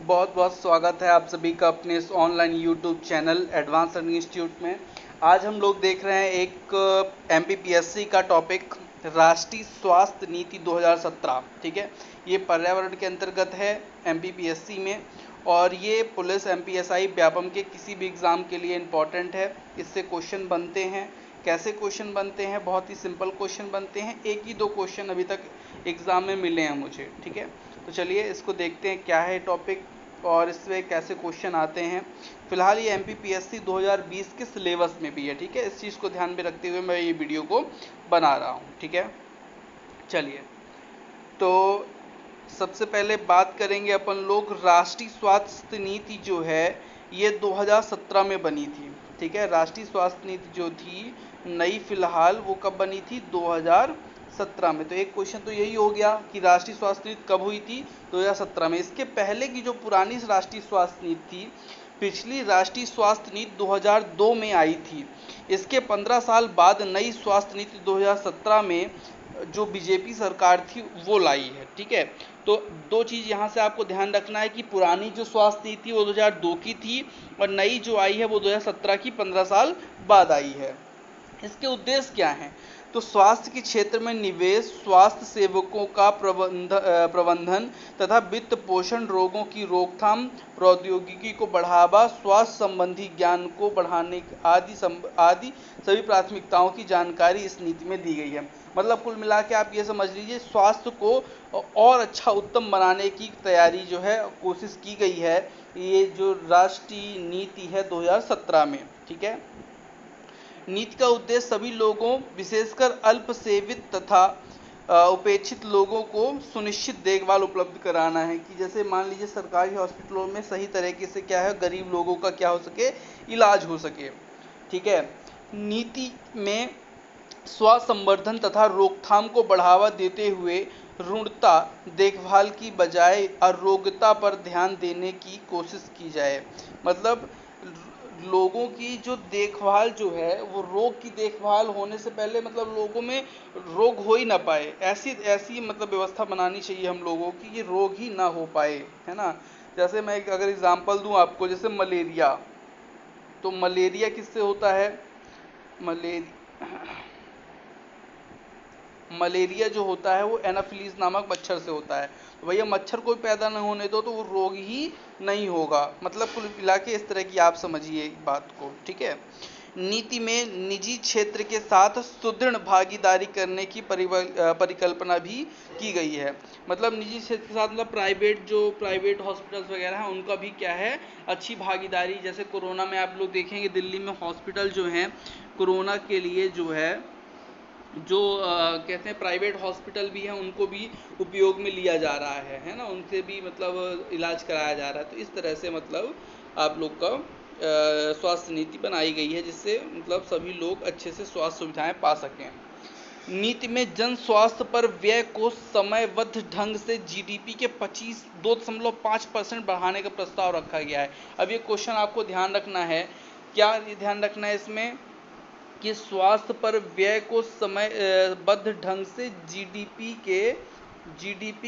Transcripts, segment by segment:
बहुत बहुत स्वागत है आप सभी का अपने इस online YouTube channel advance learning institute में। आज हम लोग देख रहे हैं एक एमपीपीएससी का टॉपिक राष्ट्रीय स्वास्थ्य नीति 2017। ठीक है, ये पर्यावरण के अंतर्गत है एमपीपीएससी में, और ये पुलिस एमपीएसआई व्यापम के किसी भी एग्ज़ाम के लिए इम्पॉर्टेंट है। इससे क्वेश्चन बनते हैं। कैसे क्वेश्चन बनते हैं? बहुत ही सिंपल क्वेश्चन बनते हैं। एक ही दो क्वेश्चन अभी तक एग्ज़ाम में मिले हैं मुझे। ठीक है, तो चलिए इसको देखते हैं क्या है टॉपिक और इसमें कैसे क्वेश्चन आते हैं। फिलहाल ये एमपीपीएससी 2020 के सिलेबस में भी है। ठीक है, इस चीज़ को ध्यान में रखते हुए मैं ये वीडियो को बना रहा हूँ। ठीक है, चलिए तो सबसे पहले बात करेंगे अपन लोग। राष्ट्रीय स्वास्थ्य नीति जो है ये 2017 में बनी थी। ठीक है, राष्ट्रीय स्वास्थ्य नीति जो थी नई फिलहाल वो कब बनी थी? 2017 में। तो एक क्वेश्चन तो यही हो गया कि राष्ट्रीय स्वास्थ्य नीति कब हुई थी? 2017 में। इसके पहले की जो पुरानी राष्ट्रीय स्वास्थ्य नीति थी, पिछली राष्ट्रीय स्वास्थ्य नीति 2002 में आई थी। इसके 15 साल बाद नई स्वास्थ्य नीति 2017 में जो बीजेपी सरकार थी वो लाई है। ठीक है, तो दो चीज़ यहाँ से आपको ध्यान रखना है कि पुरानी जो स्वास्थ्य नीति वो 2002 की थी और नई जो आई है वो 2017 की 15 साल बाद आई है। इसके उद्देश्य क्या हैं? तो स्वास्थ्य के क्षेत्र में निवेश, स्वास्थ्य सेवकों का प्रबंधन तथा वित्त पोषण, रोगों की रोकथाम, प्रौद्योगिकी को बढ़ावा, स्वास्थ्य संबंधी ज्ञान को बढ़ाने आदि सभी प्राथमिकताओं की जानकारी इस नीति में दी गई है। मतलब कुल मिला के आप ये समझ लीजिए स्वास्थ्य को और अच्छा उत्तम बनाने की तैयारी जो है कोशिश की गई है, ये जो राष्ट्रीय नीति है 2017 में। ठीक है, नीति का उद्देश्य सभी लोगों, विशेषकर अल्प सेवित तथा उपेक्षित लोगों को सुनिश्चित देखभाल उपलब्ध कराना है कि जैसे मान लीजिए सरकारी हॉस्पिटलों में सही तरीके से क्या है गरीब लोगों का क्या हो सके, इलाज हो सके। ठीक है, नीति में स्वास्थ्य संवर्धन तथा रोकथाम को बढ़ावा देते हुए रुग्णता देखभाल की बजाय अरोग्यता पर ध्यान देने की कोशिश की जाए। मतलब लोगों की जो देखभाल जो है वो रोग की देखभाल होने से पहले मतलब लोगों में रोग हो ही ना पाए, ऐसी ऐसी मतलब व्यवस्था बनानी चाहिए हम लोगों की, ये रोग ही ना हो पाए, है ना। जैसे मैं अगर एग्जांपल दूं आपको, जैसे मलेरिया, तो मलेरिया किससे होता है? मलेरिया जो होता है वो एनाफिलीज नामक मच्छर से होता है। तो भैया मच्छर को पैदा न होने दो तो वो रोग ही नहीं होगा। मतलब कुल मिला के इस तरह की आप समझिए बात को। ठीक है, नीति में निजी क्षेत्र के साथ सुदृढ़ भागीदारी करने की परिकल्पना भी की गई है। मतलब निजी क्षेत्र के साथ मतलब प्राइवेट हॉस्पिटल्स वगैरह हैं उनका भी क्या है अच्छी भागीदारी। जैसे कोरोना में आप लोग देखेंगे दिल्ली में हॉस्पिटल जो हैं कोरोना के लिए जो है जो कहते हैं प्राइवेट हॉस्पिटल भी हैं उनको भी उपयोग में लिया जा रहा है ना, उनसे भी मतलब इलाज कराया जा रहा है। तो इस तरह से मतलब आप लोग का स्वास्थ्य नीति बनाई गई है जिससे मतलब सभी लोग अच्छे से स्वास्थ्य सुविधाएं पा सकें। नीति में जन स्वास्थ्य पर व्यय को समयबद्ध ढंग से जीडीपी के 2.5% बढ़ाने का प्रस्ताव रखा गया है। अब ये क्वेश्चन आपको ध्यान रखना है, क्या ध्यान रखना है इसमें कि स्वास्थ्य पर व्यय को समयबद्ध ढंग से जीडीपी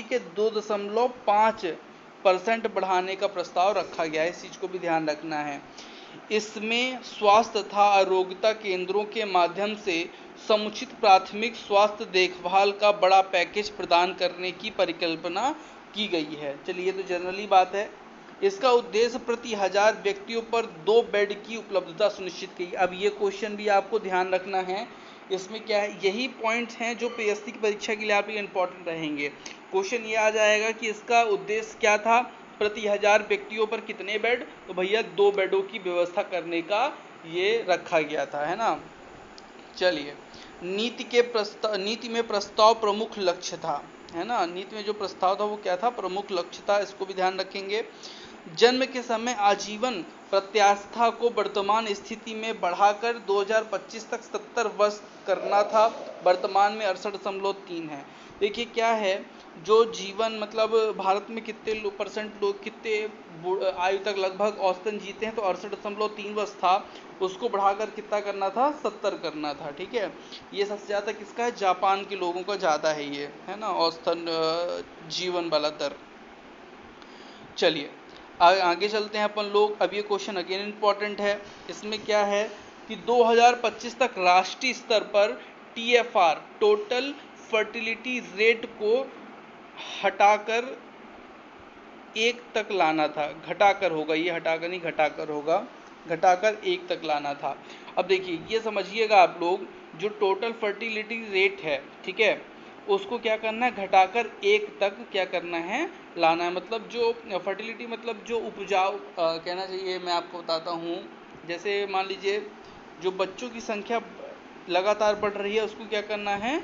के 2.5% बढ़ाने का प्रस्ताव रखा गया है। इस चीज़ को भी ध्यान रखना है। इसमें स्वास्थ्य तथा आरोग्यता केंद्रों के माध्यम से समुचित प्राथमिक स्वास्थ्य देखभाल का बड़ा पैकेज प्रदान करने की परिकल्पना की गई है। चलिए, तो जनरली बात है। इसका उद्देश्य प्रति 1000 व्यक्तियों पर 2 बेड की उपलब्धता सुनिश्चित की। अब ये क्वेश्चन भी आपको ध्यान रखना है। इसमें क्या है, यही पॉइंट्स हैं जो पीएससी की परीक्षा के लिए आपके इंपॉर्टेंट रहेंगे। क्वेश्चन ये आ जाएगा कि इसका उद्देश्य क्या था, प्रति 1000 व्यक्तियों पर कितने बेड? तो भैया 2 बेडों की व्यवस्था करने का ये रखा गया था, है ना। चलिए, नीति में प्रस्ताव प्रमुख लक्ष्य था, है ना। नीति में जो प्रस्ताव था वो क्या था? प्रमुख लक्ष्य था। इसको भी ध्यान रखेंगे। जन्म के समय आजीवन प्रत्यास्था को वर्तमान स्थिति में बढ़ाकर 2025 तक 70 वर्ष करना था। वर्तमान में 68.3 है। देखिए क्या है, जो जीवन मतलब भारत में कितने % लोग कितने आयु तक लगभग औसतन जीते हैं, तो 68.3 वर्ष था, उसको बढ़ाकर कितना करना था? 70 करना था। ठीक है, ये सबसे ज़्यादा किसका है? जापान के लोगों का ज़्यादा है ये, है ना, औसतन जीवन वाला दर। चलिए, आगे चलते हैं अपन लोग। अब ये क्वेश्चन अगेन इम्पॉर्टेंट है। इसमें क्या है कि 2025 तक राष्ट्रीय स्तर पर TFR टोटल फर्टिलिटी रेट को हटाकर 1 तक लाना था। घटाकर होगा, ये हटाकर नहीं घटाकर होगा, घटाकर 1 तक लाना था। अब देखिए ये समझिएगा आप लोग, जो टोटल फर्टिलिटी रेट है, ठीक है, उसको क्या करना है, घटाकर 1 तक क्या करना है, लाना है। मतलब जो फर्टिलिटी मतलब जो उपजाऊ कहना चाहिए, मैं आपको बताता हूँ। जैसे मान लीजिए जो बच्चों की संख्या लगातार बढ़ रही है, उसको क्या करना है,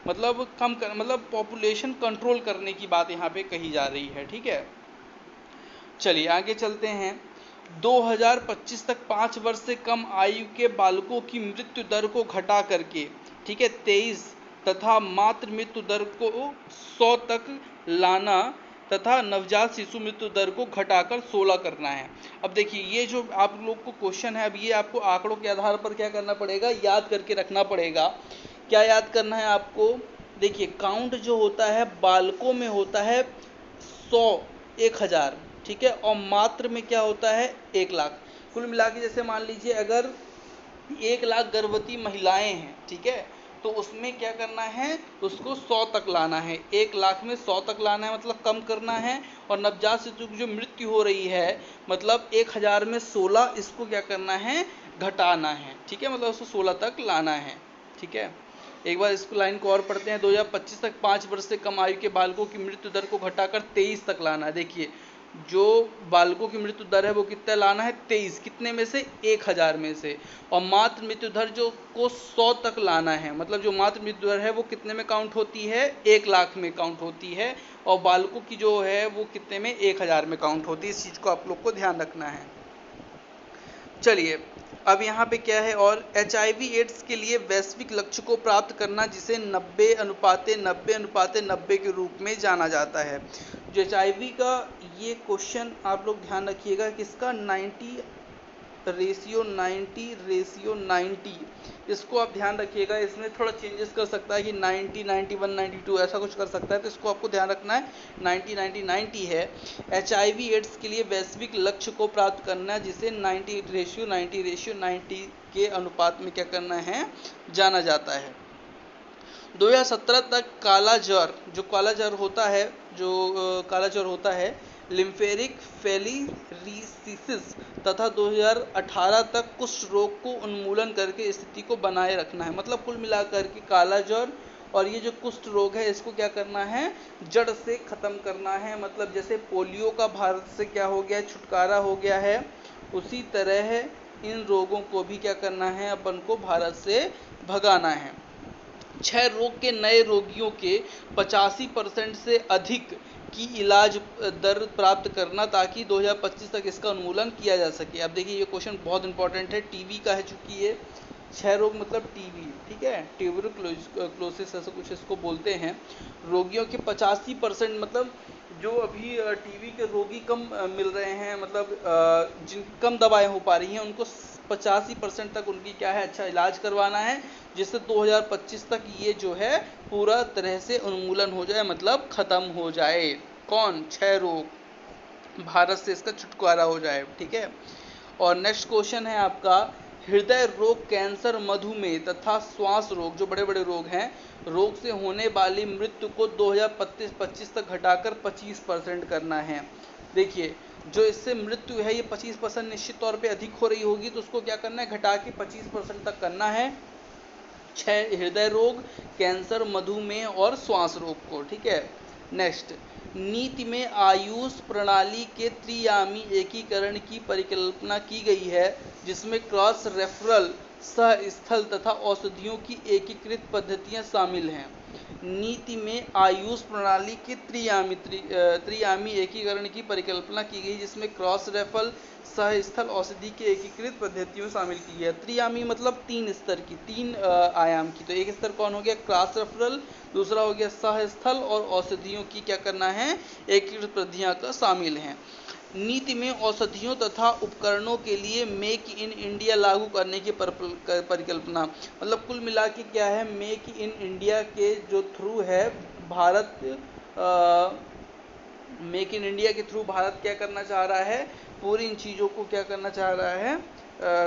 मतलब कम कर, मतलब पॉपुलेशन कंट्रोल करने की बात यहाँ पे कही जा रही है, ठीक है। चलिए आगे चलते हैं। 2025 तक 5 वर्ष से कम आयु के बालकों की मृत्यु दर को घटा करके, ठीक है, 23 तथा मातृ मृत्यु दर को 100 तक लाना तथा नवजात शिशु मृत्यु दर को घटाकर 16 करना है। अब देखिए ये जो आप लोग को क्वेश्चन है, अब ये आपको आंकड़ों के आधार पर क्या करना पड़ेगा, याद करके रखना पड़ेगा। क्या याद करना है आपको, देखिए काउंट जो होता है बालकों में होता है 100, 1000, ठीक है, और मात्र में क्या होता है 1 लाख। कुल मिला के जैसे मान लीजिए अगर 1 लाख गर्भवती महिलाएं हैं, ठीक है, तो उसमें क्या करना है, उसको 100 तक लाना है। 1 लाख में 100 तक लाना है, मतलब कम करना है। और नवजात शिशु की जो मृत्यु हो रही है, मतलब 1000 में 16, इसको क्या करना है, घटाना है, ठीक है, मतलब उसको 16 तक लाना है, ठीक है। एक बार इसको लाइन को और पढ़ते हैं। 2025 तक 5 वर्ष से कम आयु के बालकों की मृत्यु दर को घटाकर 23 तक लाना है। देखिए जो बालकों की मृत्यु दर है वो कितना लाना है, 23, कितने में से, 1000 में से। और मातृ मृत्यु दर जो को 100 तक लाना है, मतलब जो मातृ मृत्यु दर है वो कितने में काउंट होती है, 1 लाख में काउंट होती है। और बालकों की जो है वो कितने में, 1000 में काउंट होती है। इस चीज़ को आप लोग को ध्यान रखना है। चलिए अब यहाँ पे क्या है, और HIV एड्स के लिए वैश्विक लक्ष्य को प्राप्त करना, जिसे 90:90:90 के रूप में जाना जाता है। जो HIV का ये क्वेश्चन आप लोग ध्यान रखिएगा, किसका, 90:90, इसको आप ध्यान रखिएगा। इसमें थोड़ा चेंजेस कर सकता है कि 90, 91, 92 ऐसा कुछ कर सकता है, तो इसको आपको ध्यान रखना है। 90:90 है। HIV एड्स के लिए वैश्विक लक्ष्य को प्राप्त करना, जिसे 90:90 के अनुपात में क्या करना है, जाना जाता है। 2017 तक काला ज्वर, जो काला ज्वर होता है, काला ज्वर होता है, लिम्फेरिक फेलिरिसिस, तथा 2018 तक कुष्ठ रोग को उन्मूलन करके स्थिति को बनाए रखना है। मतलब कुल मिलाकर के काला ज्वर और ये जो कुष्ठ रोग है, इसको क्या करना है, जड़ से खत्म करना है। मतलब जैसे पोलियो का भारत से क्या हो गया, छुटकारा हो गया है, उसी तरह इन रोगों को भी क्या करना है, अपन को भारत से भगाना है। 6 रोग के नए रोगियों के 85% से अधिक की इलाज दर प्राप्त करना, ताकि 2025 तक इसका उन्मूलन किया जा सके। अब देखिए ये क्वेश्चन बहुत इंपॉर्टेंट है। टीबी का है, चूंकि ये 6 रोग मतलब टीबी, ठीक है, ट्यूबरक्लोसिस ऐसा कुछ इसको बोलते हैं। रोगियों के 85%, मतलब जो अभी टीबी के रोगी कम मिल रहे हैं, मतलब जिन कम दवाएं हो पा रही हैं, उनको 85% तक उनकी क्या है, अच्छा इलाज करवाना है, जिससे 2025 तक ये जो है पूरा तरह से उन्मूलन हो जाए, मतलब खत्म हो जाए। कौन, 6 रोग, भारत से इसका छुटकारा हो जाए, ठीक है। और नेक्स्ट क्वेश्चन है आपका, हृदय रोग, कैंसर, मधुमेह तथा श्वास रोग, जो बड़े बड़े रोग हैं, रोग से होने वाली मृत्यु को 2025 तक घटाकर 25% करना है। देखिए जो इससे मृत्यु है ये 25% निश्चित तौर पे अधिक हो रही होगी, तो उसको क्या करना है, घटा के 25% तक करना है। 6 हृदय रोग, कैंसर, मधुमेह और श्वास रोग को, ठीक है। नेक्स्ट, नीति में आयुष प्रणाली के त्रिआयामी एकीकरण की परिकल्पना की गई है, जिसमें क्रॉस रेफरल, सह स्थल तथा औषधियों की एकीकृत पद्धतियां शामिल हैं। नीति में आयुष प्रणाली के त्रिआयामी एकीकरण की परिकल्पना की गई, जिसमें क्रॉस रेफरल, सह स्थल, औषधि की एकीकृत पद्धतियों शामिल की है। त्रिआयामी मतलब 3 स्तर की, 3 आयाम की। तो एक स्तर कौन हो गया, क्रॉस रेफरल, दूसरा हो गया सह स्थल, और औषधियों की क्या करना है, एकीकृत पद्धतियां का शामिल हैं। नीति में औषधियों तथा उपकरणों के लिए मेक इन इंडिया लागू करने की परिकल्पना, मतलब कुल मिला के क्या है, मेक इन इंडिया के जो थ्रू है भारत मेक इन इंडिया के थ्रू भारत क्या करना चाह रहा है, पूरी इन चीज़ों को क्या करना चाह रहा है,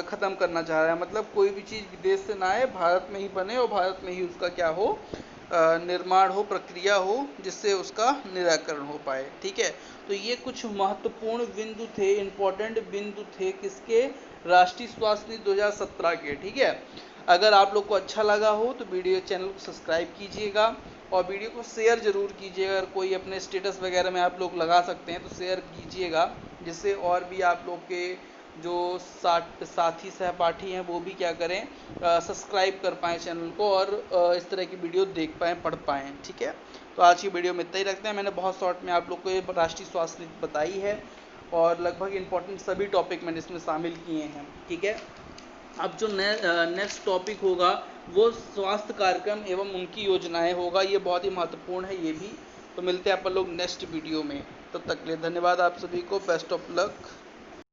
ख़त्म करना चाह रहा है। मतलब कोई भी चीज़ विदेश से ना आए, भारत में ही बने और भारत में ही उसका क्या हो, निर्माण हो, प्रक्रिया हो, जिससे उसका निराकरण हो पाए। ठीक है, तो ये कुछ महत्वपूर्ण बिंदु थे, इम्पोर्टेंट बिंदु थे किसके, राष्ट्रीय स्वास्थ्य नीति 2017 के। ठीक है, अगर आप लोग को अच्छा लगा हो तो वीडियो चैनल को सब्सक्राइब कीजिएगा और वीडियो को शेयर ज़रूर कीजिएगा। अगर कोई अपने स्टेटस वगैरह में आप लोग लगा सकते हैं तो शेयर कीजिएगा, जिससे और भी आप लोग के जो साथी सहपाठी हैं वो भी क्या करें, सब्सक्राइब कर पाएँ चैनल को और इस तरह की वीडियो देख पाएँ, पढ़ पाएँ। ठीक है, तो आज की वीडियो में इतना ही रखते हैं। मैंने बहुत शॉर्ट में आप लोग को ये राष्ट्रीय स्वास्थ्य नीति बताई है और लगभग इम्पोर्टेंट सभी टॉपिक मैंने इसमें शामिल किए हैं। ठीक है, अब जो नेक्स्ट टॉपिक होगा वो स्वास्थ्य कार्यक्रम एवं उनकी योजनाएं होगा। ये बहुत ही महत्वपूर्ण है ये भी। तो मिलते हैं अपन लोग नेक्स्ट वीडियो में, तब तक के लिए धन्यवाद आप सभी को, बेस्ट ऑफ लक।